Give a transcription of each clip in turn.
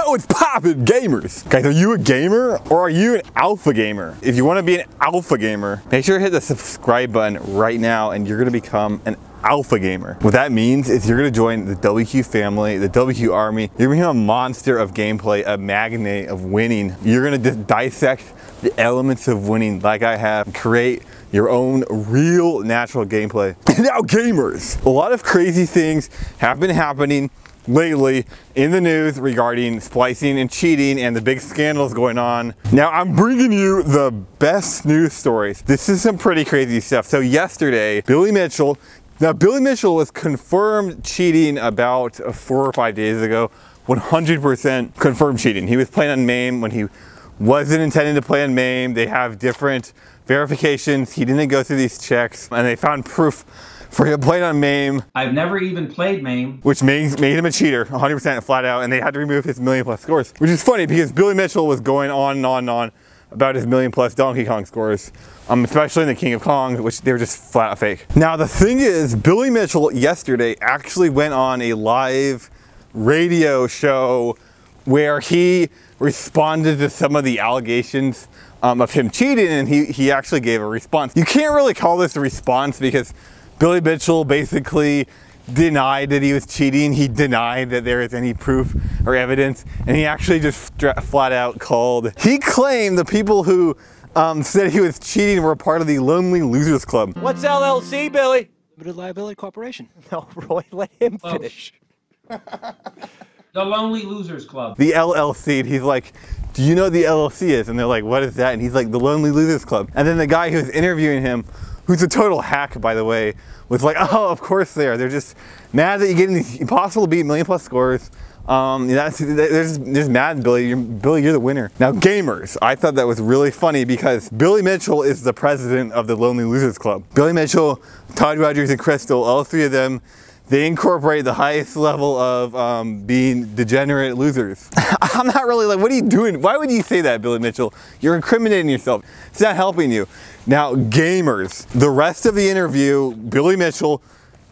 Yo, it's poppin', gamers! Guys, are you a gamer or are you an alpha gamer? If you want to be an alpha gamer, make sure to hit the subscribe button right now and you're going to become an alpha gamer. What that means is you're going to join the WQ family, the WQ army. You're going to become a monster of gameplay, a magnet of winning. You're going to dissect the elements of winning like I have, create your own real natural gameplay. Now gamers, a lot of crazy things have been happening lately in the news regarding splicing and cheating and the big scandals going on. Now I'm bringing you the best news stories. This is some pretty crazy stuff. So yesterday, Billy Mitchell was confirmed cheating about 4 or 5 days ago. 100% confirmed cheating. He was playing on MAME when he wasn't intending to play on MAME. They have different verifications. He didn't go through these checks and they found proof for him playing on MAME. I've never even played MAME. Which made him a cheater, 100% flat out, and they had to remove his million+ scores. Which is funny because Billy Mitchell was going on and on and on about his million+ Donkey Kong scores, especially in the King of Kong, which they were just flat out fake. Now the thing is, Billy Mitchell yesterday actually went on a live radio show where he responded to some of the allegations of him cheating, and he actually gave a response. You can't really call this a response because Billy Mitchell basically denied that he was cheating. He denied that there is any proof or evidence, and he actually just flat out he claimed the people who said he was cheating were a part of the Lonely Losers Club. What's LLC, Billy? Limited Liability Corporation. No, Roy, let him finish. The Lonely Losers Club. The LLC, and he's like, do you know what the LLC is? And they're like, what is that? And he's like, the Lonely Losers Club. And then the guy who's interviewing him, who's a total hack, by the way, was like, oh, of course they are. They're just mad that you get these impossible to beat million+ scores. They're just mad, Billy. Billy, you're the winner. Now, gamers, I thought that was really funny because Billy Mitchell is the president of the Lonely Losers Club. Billy Mitchell, Todd Rogers, and Crystal, all three of them, they incorporate the highest level of being degenerate losers. I'm not really like, what are you doing? Why would you say that, Billy Mitchell? You're incriminating yourself. It's not helping you. Now, gamers, the rest of the interview, Billy Mitchell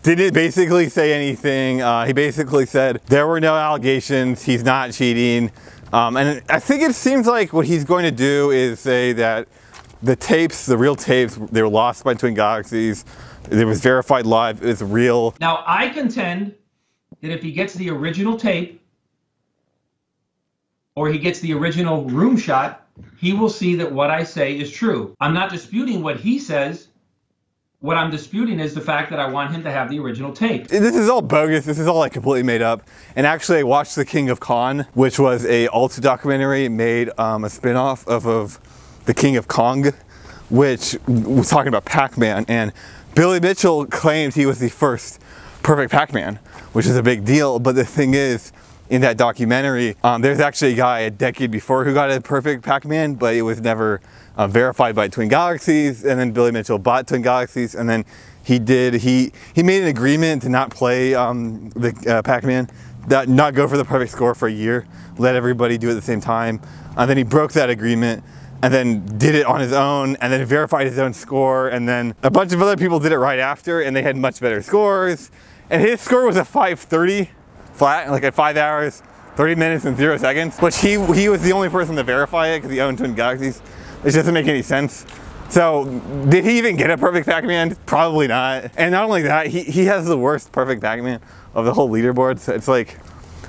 didn't basically say anything. He basically said there were no allegations, he's not cheating. And I think it seems like what he's going to do is say that the tapes, the real tapes, they were lost by Twin Galaxies. It was verified live, it was real. Now, I contend that if he gets the original tape, or he gets the original room shot, he will see that what I say is true. I'm not disputing what he says. What I'm disputing is the fact that I want him to have the original tape. This is all bogus. This is all like completely made up. And actually, I watched The King of Kong, which was a alt documentary made a spin-off of The King of Kong, which was talking about Pac-Man. And Billy Mitchell claimed he was the first perfect Pac-Man, which is a big deal. But the thing is, in that documentary, there's actually a guy a decade before who got a perfect Pac-Man, but it was never verified by Twin Galaxies. And then Billy Mitchell bought Twin Galaxies, and then he made an agreement to not play the Pac-Man, not go for the perfect score for a year, let everybody do it at the same time. And then he broke that agreement, and then did it on his own, and then verified his own score, and then a bunch of other people did it right after, and they had much better scores. And his score was a 530 flat, like at 5 hours, 30 minutes and 0 seconds, which he was the only person to verify it because he owned Twin Galaxies. It doesn't make any sense. So did he even get a perfect Pac-Man? Probably not. And not only that, he has the worst perfect Pac-Man of the whole leaderboard. So it's like,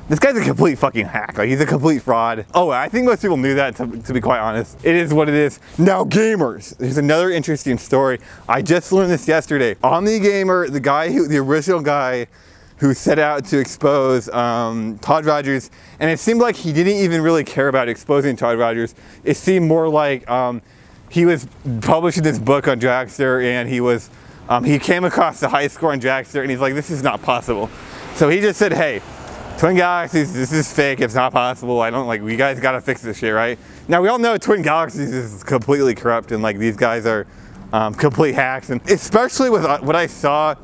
this guy's a complete fucking hack. Like, he's a complete fraud. Oh, I think most people knew that, to be quite honest. It is what it is. Now, gamers, there's another interesting story. I just learned this yesterday. Omni Gamer, the original guy who set out to expose Todd Rogers, and it seemed like he didn't even really care about exposing Todd Rogers. It seemed more like he was publishing this book on Dragster, and he came across the high score on Dragster, and he's like, this is not possible. So he just said, hey, Twin Galaxies, this is fake, it's not possible, we guys gotta fix this shit, right? Now we all know Twin Galaxies is completely corrupt, and like these guys are complete hacks, and especially with what I saw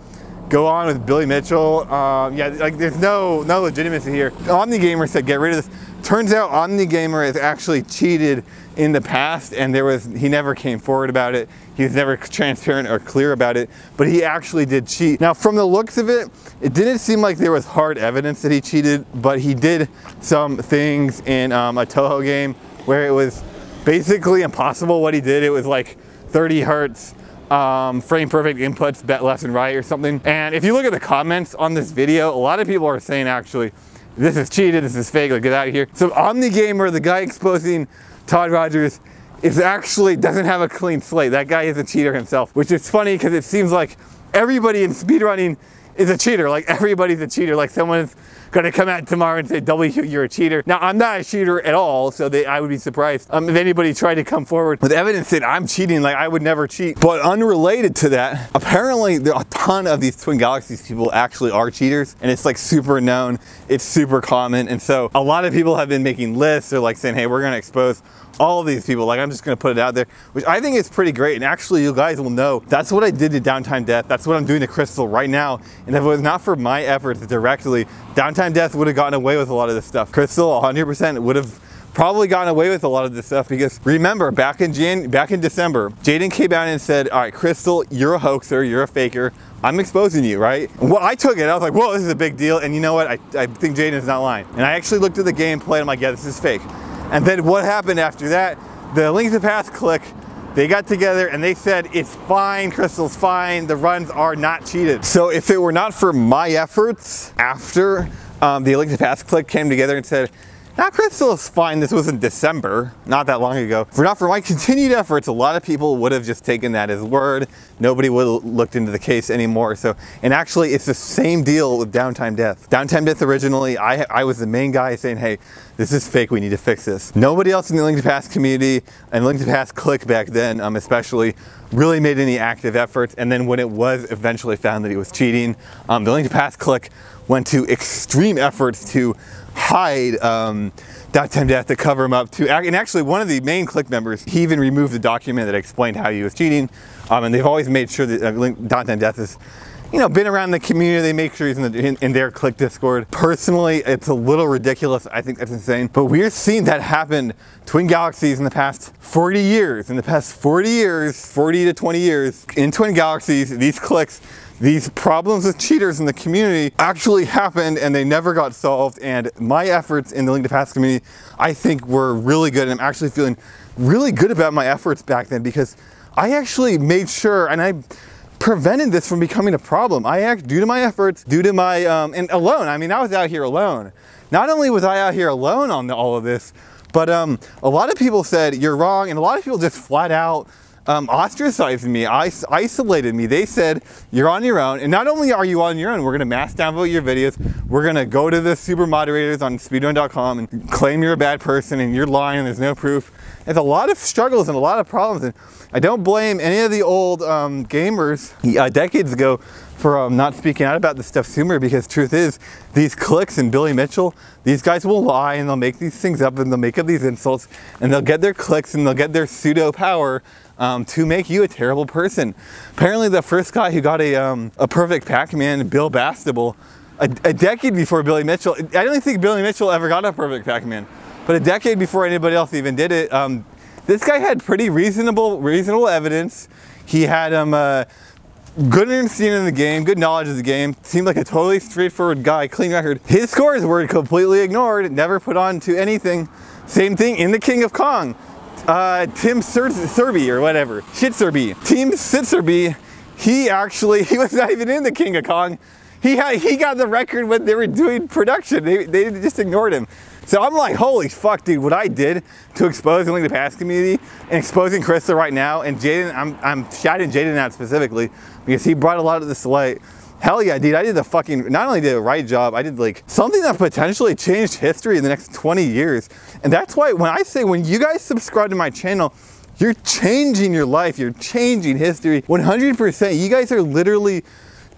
go on with Billy Mitchell. Yeah, like there's no legitimacy here. OmniGamer said get rid of this. Turns out OmniGamer has actually cheated in the past, and he never came forward about it. He was never transparent or clear about it, but he actually did cheat. Now, from the looks of it, it didn't seem like there was hard evidence that he cheated, but he did some things in a Toho game where it was basically impossible what he did. It was like 30 hertz, frame perfect inputs, bet left and right or something. And if you look at the comments on this video, a lot of people are saying actually, this is cheated, this is fake, like get out of here. So OmniGamer, the guy exposing Todd Rogers, doesn't have a clean slate. That guy is a cheater himself, which is funny because it seems like everybody in speedrunning is a cheater. Like everybody's a cheater. Like someone's gonna come out tomorrow and say, W, you're a cheater. Now, I'm not a cheater at all, so I would be surprised if anybody tried to come forward with evidence that I'm cheating. Like I would never cheat. But unrelated to that, apparently a ton of these Twin Galaxies people actually are cheaters, and it's like super known, it's super common. And so a lot of people have been making lists or like saying, hey, we're gonna expose all of these people. Like I'm just gonna put it out there, which I think is pretty great. And actually you guys will know that's what I did to Downtime Death. That's what I'm doing to Crystal right now. And if it was not for my efforts directly, Downtime Death would have gotten away with a lot of this stuff. Crystal 100% would have probably gotten away with a lot of this stuff, because remember back in December, Jaden came out and said, all right, Crystal, you're a hoaxer, you're a faker. I'm exposing you, right? Well, I took it, I was like, whoa, this is a big deal. And you know what? I think Jaden's not lying. And I actually looked at the gameplay and I'm like, yeah, this is fake. And then what happened after that? The Link to Past click, they got together and they said, it's fine, Crystal's fine, the runs are not cheated. So if it were not for my efforts after the Link to Past click came together and said, now Crystal is fine, this was in December, not that long ago. If not for my continued efforts, a lot of people would have just taken that as word. Nobody would have looked into the case anymore. So, and actually it's the same deal with Downtime Death. Downtime Death originally, I was the main guy saying, hey, this is fake, we need to fix this. Nobody else in the Link to Past community and Link to Past click back then, especially, really made any active efforts. And then when it was eventually found that he was cheating, the Link to Past click went to extreme efforts to hide Downtime Death, to cover him up, and actually one of the main click members, he even removed the document that explained how he was cheating. And they've always made sure that Downtime Death is, you know, been around the community. They make sure he's in their click Discord. Personally, it's a little ridiculous. I think that's insane. But we're seeing that happen Twin Galaxies in the past 40 years. In the past 40 years, 40 to 20 years, in Twin Galaxies, these clicks, these problems with cheaters in the community actually happened and they never got solved. And my efforts in the Link to Past community, I think, were really good. And I'm actually feeling really good about my efforts back then, because I actually made sure and I prevented this from becoming a problem. Due to my efforts, due to my, and alone, I mean, I was out here alone. Not only was I out here alone on all of this, but a lot of people said, you're wrong. And a lot of people just flat out ostracized me, isolated me. They said, you're on your own. And not only are you on your own, we're gonna mass downvote your videos. We're gonna go to the super moderators on speedrun.com and claim you're a bad person and you're lying and there's no proof. There's a lot of struggles and a lot of problems. And I don't blame any of the old gamers decades ago for not speaking out about this stuff sooner, because truth is, these clicks and Billy Mitchell, these guys will lie and they'll make these things up and they'll make up these insults and they'll get their clicks and they'll get their pseudo power to make you a terrible person. Apparently the first guy who got a perfect Pac-Man, Bill Bastable, a decade before Billy Mitchell, I don't think Billy Mitchell ever got a perfect Pac-Man, but a decade before anybody else even did it, this guy had pretty reasonable evidence. He had good understanding of the game, good knowledge of the game, seemed like a totally straightforward guy, clean record. His scores were completely ignored, never put on to anything. Same thing in the King of Kong. Tim Serby or whatever, Shit Serby. Team Sit Serby, he was not even in the King of Kong. He got the record when they were doing production. They just ignored him. So I'm like, holy fuck, dude, what I did to expose the Link to Past community and exposing Krista right now, and Jaden, I'm shouting Jaden out specifically because he brought a lot of this to light. Hell yeah, dude, I did not only did a right job, I did like something that potentially changed history in the next 20 years. And that's why when I say, when you guys subscribe to my channel, you're changing your life, you're changing history, 100%. You guys are literally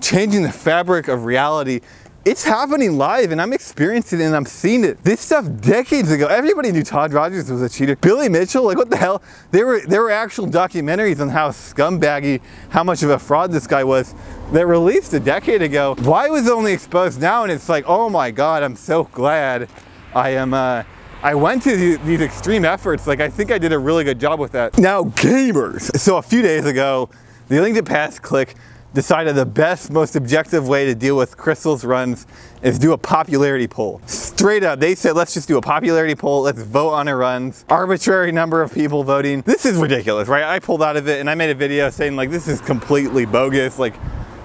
changing the fabric of reality it's happening live and I'm experiencing it and I'm seeing it. This stuff decades ago, everybody knew Todd Rogers was a cheater. Billy Mitchell, like what the hell? There were actual documentaries on how scumbaggy, how much of a fraud this guy was that released a decade ago. Why was it only exposed now? And it's like, oh my God, I'm so glad I went to these extreme efforts. Like I think I did a really good job with that. Now gamers. So a few days ago, the Link to Pass Click decided the best, most objective way to deal with Crystal's runs is do a popularity poll. Straight up, they said, let's just do a popularity poll, let's vote on her runs. Arbitrary number of people voting. This is ridiculous, right? I pulled out of it and I made a video saying like, this is completely bogus. Like,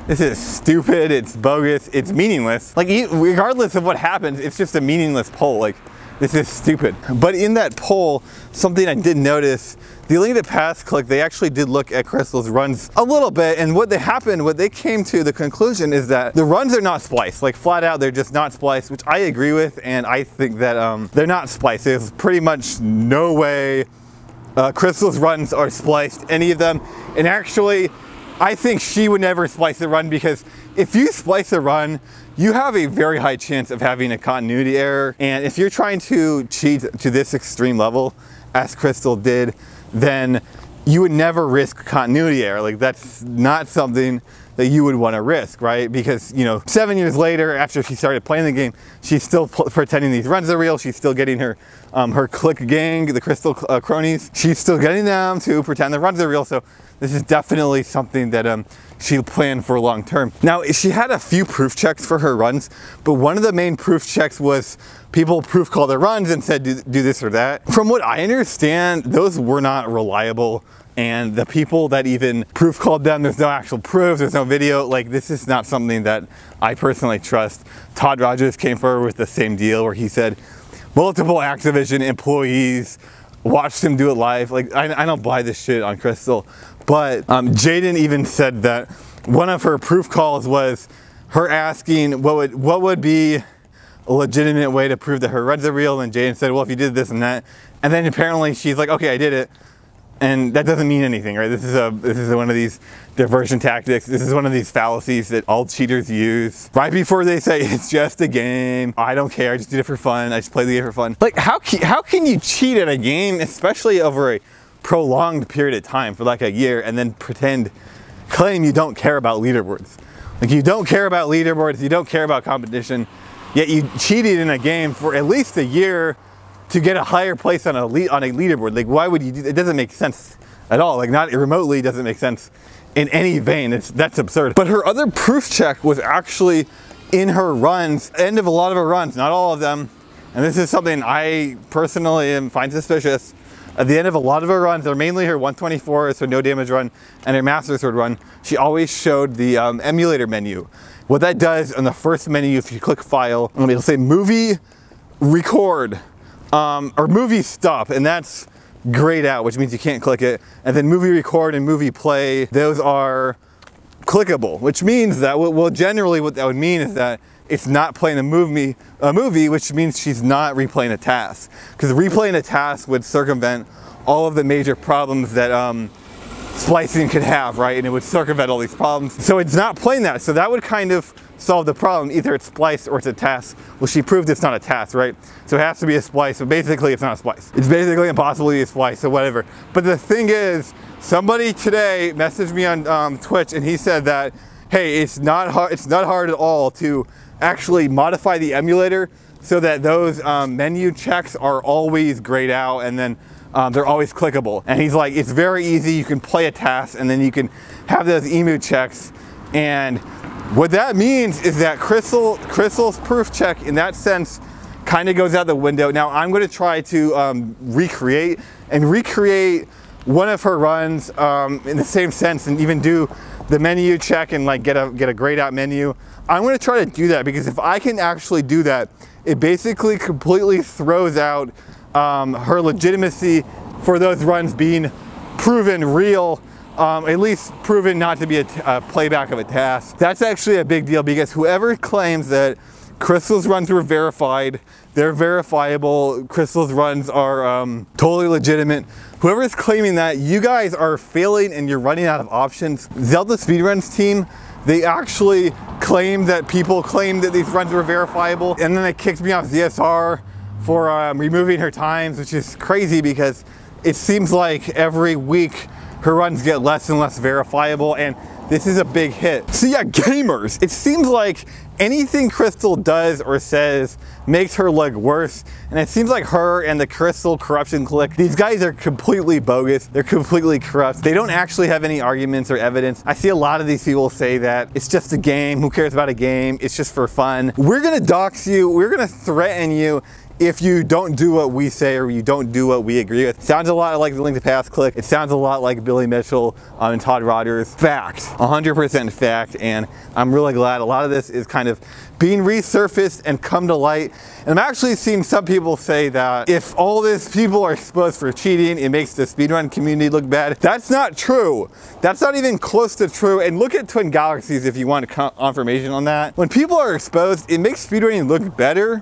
this is stupid, it's bogus, it's meaningless. Like, regardless of what happens, it's just a meaningless poll. Like, this is stupid. But in that poll, something I did notice, the Link to Pass Click, they actually did look at Crystal's runs a little bit, and what they came to the conclusion is that the runs are not spliced. Like flat out, they're just not spliced, which I agree with, and I think that they're not spliced. There's pretty much no way Crystal's runs are spliced, any of them. And actually, I think she would never splice a run, because if you splice a run, you have a very high chance of having a continuity error. And if you're trying to cheat to this extreme level, as Crystal did, then you would never risk continuity error. Like that's not something that you would want to risk, right? Because, you know, 7 years later, after she started playing the game, she's still pretending these runs are real. She's still getting her click gang, the Crystal cronies. She's still getting them to pretend the runs are real. So this is definitely something that she planned for long term. Now, she had a few proof checks for her runs, but one of the main proof checks was people proof called their runs and said, do this or that. From what I understand, those were not reliable. And the people that even proof called them, there's no actual proof, there's no video. Like, this is not something that I personally trust. Todd Rogers came forward with the same deal where he said multiple Activision employees watched him do it live. Like, I don't buy this shit on Crystal. But Jaden even said that one of her proof calls was her asking what would be a legitimate way to prove that her runs are real, and Jaden said, well, if you did this and that. And then apparently she's like, okay, I did it. And that doesn't mean anything, right? This is one of these diversion tactics. This is one of these fallacies that all cheaters use. Right before they say, it's just a game. I don't care, I just did it for fun. I just play the game for fun. Like, how can you cheat at a game, especially over a prolonged period of time for like a year, and then claim you don't care about leaderboards? Like, you don't care about leaderboards, you don't care about competition, yet you cheated in a game for at least a year to get a higher place on a leaderboard. Like, why would you do that? It doesn't make sense at all. Like, not remotely doesn't make sense in any vein. That's absurd. But her other proof check was actually in her runs, end of a lot of her runs, not all of them. And this is something I personally find suspicious. At the end of a lot of her runs, they're mainly her 124, so no damage run, and her Master Sword run, she always showed the emulator menu. What that does on the first menu, if you click File, it'll say Movie Record, or Movie Stop, and that's grayed out, which means you can't click it. And then Movie Record and Movie Play, those are clickable, which means that, well, generally what that would mean is that it's not playing a movie, which means she's not replaying a task. Because replaying a task would circumvent all of the major problems that splicing could have, right? And it would circumvent all these problems. So it's not playing that. So that would kind of solve the problem. Either it's spliced or it's a task. Well, she proved it's not a task, right? So it has to be a splice. So basically it's not a splice. It's basically impossible to be a splice, so whatever. But the thing is, somebody today messaged me on Twitch and he said that, hey, it's not hard at all to actually modify the emulator so that those menu checks are always grayed out, and then they're always clickable. And he's like, it's very easy. You can play a task and then you can have those emu checks. And what that means is that Crystal's proof check in that sense kind of goes out the window. Now I'm going to try to recreate one of her runs in the same sense, and even do the menu check and like get a grayed out menu. I'm going to try to do that, because if I can actually do that, it basically completely throws out her legitimacy for those runs being proven real, at least proven not to be a playback of a task. That's actually a big deal, because whoever claims that Crystal's runs were verified, they're verifiable, Crystal's runs are totally legitimate, whoever is claiming that, you guys are failing and you're running out of options. Zelda Speedruns team, They actually claimed that people claimed that these runs were verifiable, and then they kicked me off ZSR for removing her times, which is crazy because it seems like every week her runs get less and less verifiable, and this is a big hit. So yeah, gamers, it seems like anything Crystal does or says makes her look worse, and it seems like her and the Crystal corruption clique, these guys are completely bogus. They're completely corrupt. They don't actually have any arguments or evidence. I see a lot of these people say that it's just a game. Who cares about a game? It's just for fun. We're gonna dox you. We're gonna threaten you if you don't do what we say or you don't do what we agree with. Sounds a lot like the Link to Past clique. It sounds a lot like Billy Mitchell and Todd Rogers. Fact, 100% fact, and I'm really glad a lot of this is kind of being resurfaced and come to light. And I'm actually seeing some people say that if all these people are exposed for cheating, it makes the speedrun community look bad. That's not true. That's not even close to true. And look at Twin Galaxies if you want confirmation on that. When people are exposed, it makes speedrunning look better,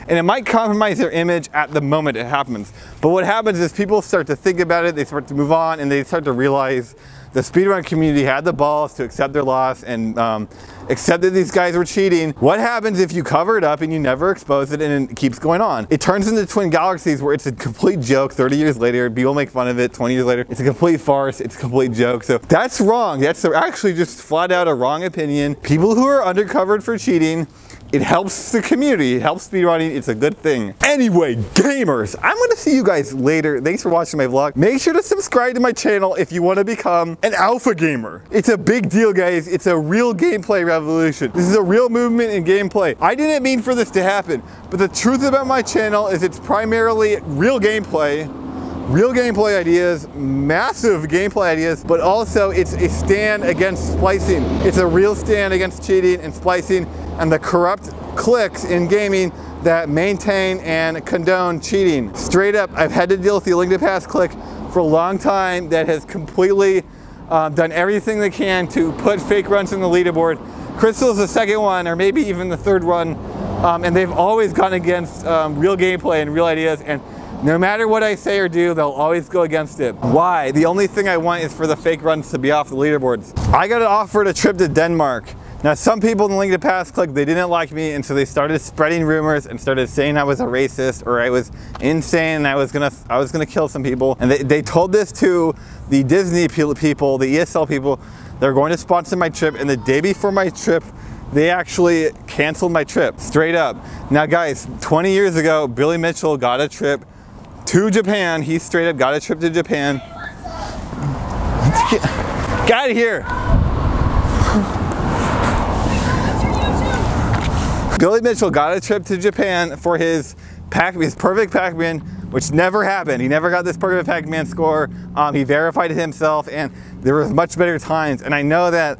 and it might compromise their image at the moment it happens. But what happens is people start to think about it, they start to move on, and they start to realize the speedrun community had the balls to accept their loss and accept that these guys were cheating. What happens if you cover it up and you never expose it and it keeps going on? It turns into Twin Galaxies where it's a complete joke 30 years later, people make fun of it 20 years later. It's a complete farce, it's a complete joke. So that's wrong. That's actually just flat out a wrong opinion. People who are undercovered for cheating, it helps the community, it helps speedrunning, it's a good thing. Anyway, gamers, I'm gonna see you guys later. Thanks for watching my vlog. Make sure to subscribe to my channel if you wanna become an alpha gamer. It's a big deal, guys. It's a real gameplay revolution. This is a real movement in gameplay. I didn't mean for this to happen, but the truth about my channel is it's primarily real gameplay ideas, massive gameplay ideas, but also it's a stand against splicing. It's a real stand against cheating and splicing and the corrupt cliques in gaming that maintain and condone cheating. Straight up, I've had to deal with the Link to Past clique for a long time that has completely done everything they can to put fake runs in the leaderboard. Crystal's the second one, or maybe even the third one, and they've always gone against real gameplay and real ideas, and no matter what I say or do, they'll always go against it. Why? The only thing I want is for the fake runs to be off the leaderboards. I got offered a trip to Denmark. Now, some people in the Link to Past clique, they didn't like me, and so they started spreading rumors and started saying I was a racist or I was insane and I was gonna kill some people. And they told this to the Disney people, the ESL people. They're going to sponsor my trip, and the day before my trip, they actually canceled my trip, straight up. Now guys, 20 years ago, Billy Mitchell got a trip to Japan. He straight up got a trip to Japan. Get out of here. Billy Mitchell got a trip to Japan for his perfect Pac-Man, which never happened. He never got this perfect Pac-Man score. He verified it himself, and there was much better times. And I know that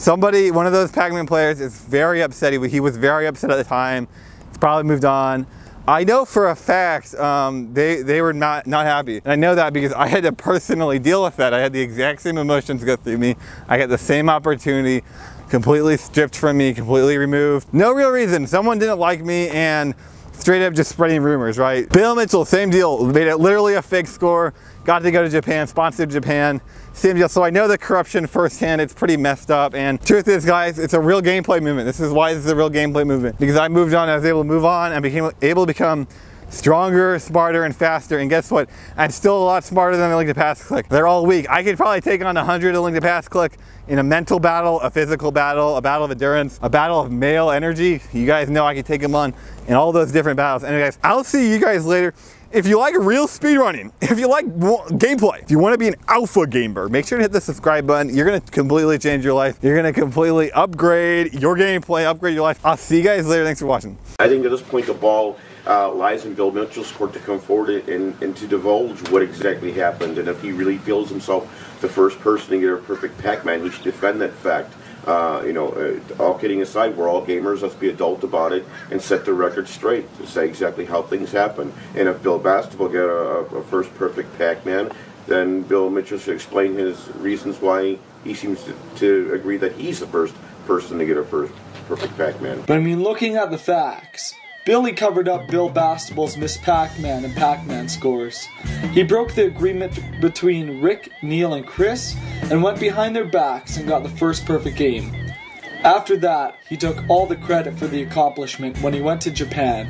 one of those Pac-Man players is very upset. He was very upset at the time. He's probably moved on. I know for a fact they were not happy. And I know that because I had to personally deal with that. I had the exact same emotions go through me. I got the same opportunity completely stripped from me, completely removed. No real reason. Someone didn't like me and straight up just spreading rumors, right? Bill Mitchell, same deal. Made it literally a fake score. Got to go to Japan, sponsored Japan. Same deal. So I know the corruption firsthand. It's pretty messed up. And truth is, guys, it's a real gameplay movement. This is why this is a real gameplay movement. Because I moved on, I was able to move on and became able to become stronger, smarter, and faster. And guess what? I'm still a lot smarter than the Link to Past clique. They're all weak. I could probably take on 100 of the Link to Past clique in a mental battle, a physical battle, a battle of endurance, a battle of male energy. You guys know I can take them on in all those different battles. Anyway, guys, I'll see you guys later. If you like real speedrunning, if you like gameplay, if you want to be an alpha gamer, make sure to hit the subscribe button. You're going to completely change your life. You're going to completely upgrade your gameplay, upgrade your life. I'll see you guys later. Thanks for watching. I think at this point the ball lies in Bill Mitchell's court to come forward and to divulge what exactly happened. And if he really feels himself the first person to get a perfect Pac-Man, he should defend that fact. All kidding aside, we're all gamers. Let's be adult about it and set the record straight to say exactly how things happen. And if Bill Bastable get a first perfect Pac-Man, then Bill Mitchell should explain his reasons why he seems to agree that he's the first person to get a first perfect Pac-Man. But I mean, looking at the facts, Billy covered up Bill Bastable's Miss Pac-Man and Pac-Man scores. He broke the agreement between Rick, Neil, and Chris and went behind their backs and got the first perfect game. After that, he took all the credit for the accomplishment when he went to Japan.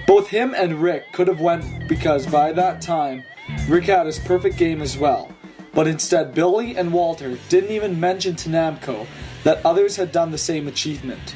Both him and Rick could have went because by that time, Rick had his perfect game as well. But instead, Billy and Walter didn't even mention to Namco that others had done the same achievement.